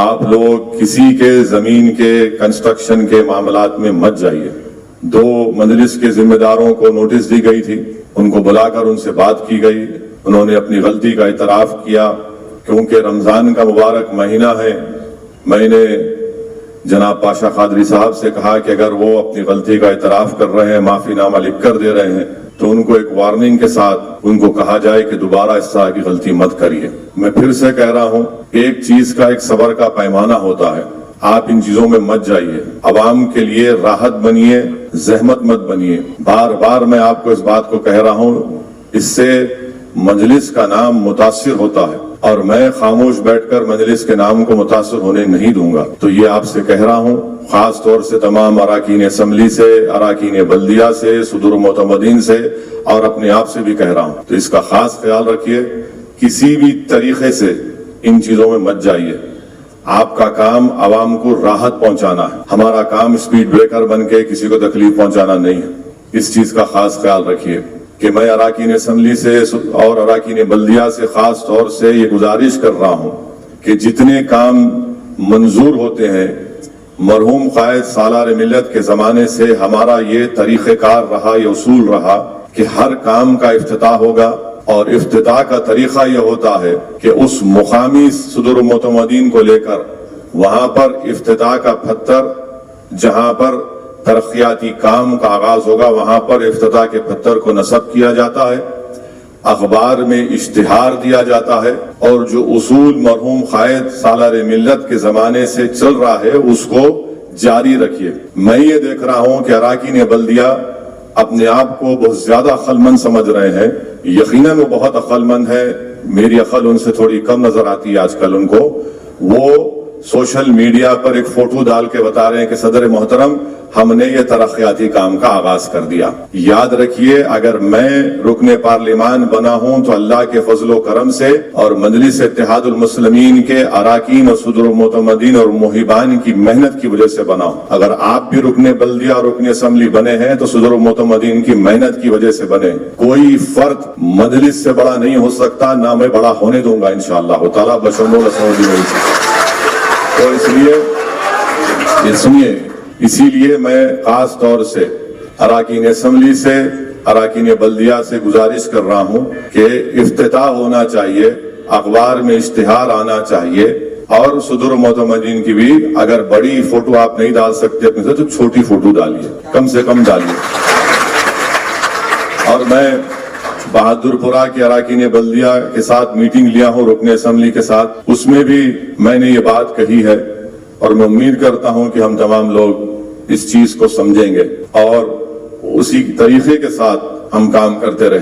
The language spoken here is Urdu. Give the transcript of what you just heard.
آپ لوگ کسی کے زمین کے کنسٹرکشن کے معاملات میں مت جائیے. 2 مجلس کے ذمہ داروں کو نوٹس دی گئی تھی, ان کو بلا کر ان سے بات کی گئی. انہوں نے اپنی غلطی کا اعتراف کیا. کیونکہ رمضان کا مبارک مہینہ ہے, میں نے جناب پاشا قادری صاحب سے کہا کہ اگر وہ اپنی غلطی کا اعتراف کر رہے ہیں, معافی نامہ لکھ کر دے رہے ہیں, تو ان کو ایک وارننگ کے ساتھ ان کو کہا جائے کہ دوبارہ اس طرح کی غلطی مت کریے. میں پھر سے کہہ رہا ہوں, ایک چیز کا ایک صبر کا پیمانہ ہوتا ہے. آپ ان چیزوں میں مت جائیے. عوام کے لیے راحت بنیے, زحمت مت بنیے. بار بار میں آپ کو اس بات کو کہہ رہا ہوں, اس سے مجلس کا نام متاثر ہوتا ہے, اور میں خاموش بیٹھ کر مجلس کے نام کو متاثر ہونے نہیں دوں گا. تو یہ آپ سے کہہ رہا ہوں, خاص طور سے تمام اراکین اسمبلی سے, اراکین بلدیہ سے, صدور معتمدین سے, اور اپنے آپ سے بھی کہہ رہا ہوں. تو اس کا خاص خیال رکھیے, کسی بھی طریقے سے ان چیزوں میں مت جائیے. آپ کا کام عوام کو راحت پہنچانا ہے. ہمارا کام اسپیڈ بریکر بن کے کسی کو تکلیف پہنچانا نہیں ہے. اس چیز کا خاص خیال رکھیے کہ میں اراکین اسمبلی سے اور اراکین بلدیہ سے خاص طور سے یہ گزارش کر رہا ہوں کہ جتنے کام منظور ہوتے ہیں, مرحوم قائد سالار ملت کے زمانے سے ہمارا یہ طریقہ کار رہا, یہ اصول رہا کہ ہر کام کا افتتاح ہوگا, اور افتتاح کا طریقہ یہ ہوتا ہے کہ اس مقامی صدور معتمدین کو لے کر وہاں پر افتتاح کا پتھر, جہاں پر ترقیاتی کام کا آغاز ہوگا, وہاں پر افتتاح کے پتھر کو نصب کیا جاتا ہے, اخبار میں اشتہار دیا جاتا ہے, اور جو اصول مرحوم قائد سالار ملت کے زمانے سے چل رہا ہے اس کو جاری رکھیے. میں یہ دیکھ رہا ہوں کہ اراکین بلدیہ اپنے آپ کو بہت زیادہ عقل مند سمجھ رہے ہیں. یقیناً وہ بہت عقل مند ہے, میری عقل ان سے تھوڑی کم نظر آتی ہے آج کل ان کو. وہ سوشل میڈیا پر ایک فوٹو ڈال کے بتا رہے ہیں کہ صدر محترم ہم نے یہ ترقیاتی کام کا آغاز کر دیا. یاد رکھیے, اگر میں رکن پارلیمان بنا ہوں تو اللہ کے فضل و کرم سے اور مجلس اتحاد المسلمین کے اراکین اور صدور معتمدین اور محبان کی محنت کی وجہ سے بنا ہوں. اگر آپ بھی رکن بلدیہ اور رکن اسمبلی بنے ہیں تو صدور معتمدین کی محنت کی وجہ سے بنے. کوئی فرد مجلس سے بڑا نہیں ہو سکتا, نہ میں بڑا ہونے دوں گا انشاءاللہ تعالیٰ بشمول اسمبلی. تو اس لیے یہ سنیے, اسی لیے میں خاص طور سے اراکین اسمبلی سے, اراکین بلدیہ سے گزارش کر رہا ہوں کہ افتتاح ہونا چاہیے, اخبار میں اشتہار آنا چاہیے, اور صدور معتمدین کی بھی اگر بڑی فوٹو آپ نہیں ڈال سکتے اپنے سے تو چھوٹی فوٹو ڈالیے, کم سے کم ڈالیے. اور میں بہادر پورہ کے اراکین بلدیہ کے ساتھ میٹنگ لیا ہوں, رکن اسمبلی کے ساتھ, اس میں بھی میں نے یہ بات کہی ہے, اور میں امید کرتا ہوں کہ ہم تمام لوگ اس چیز کو سمجھیں گے اور اسی طریقے کے ساتھ ہم کام کرتے رہیں.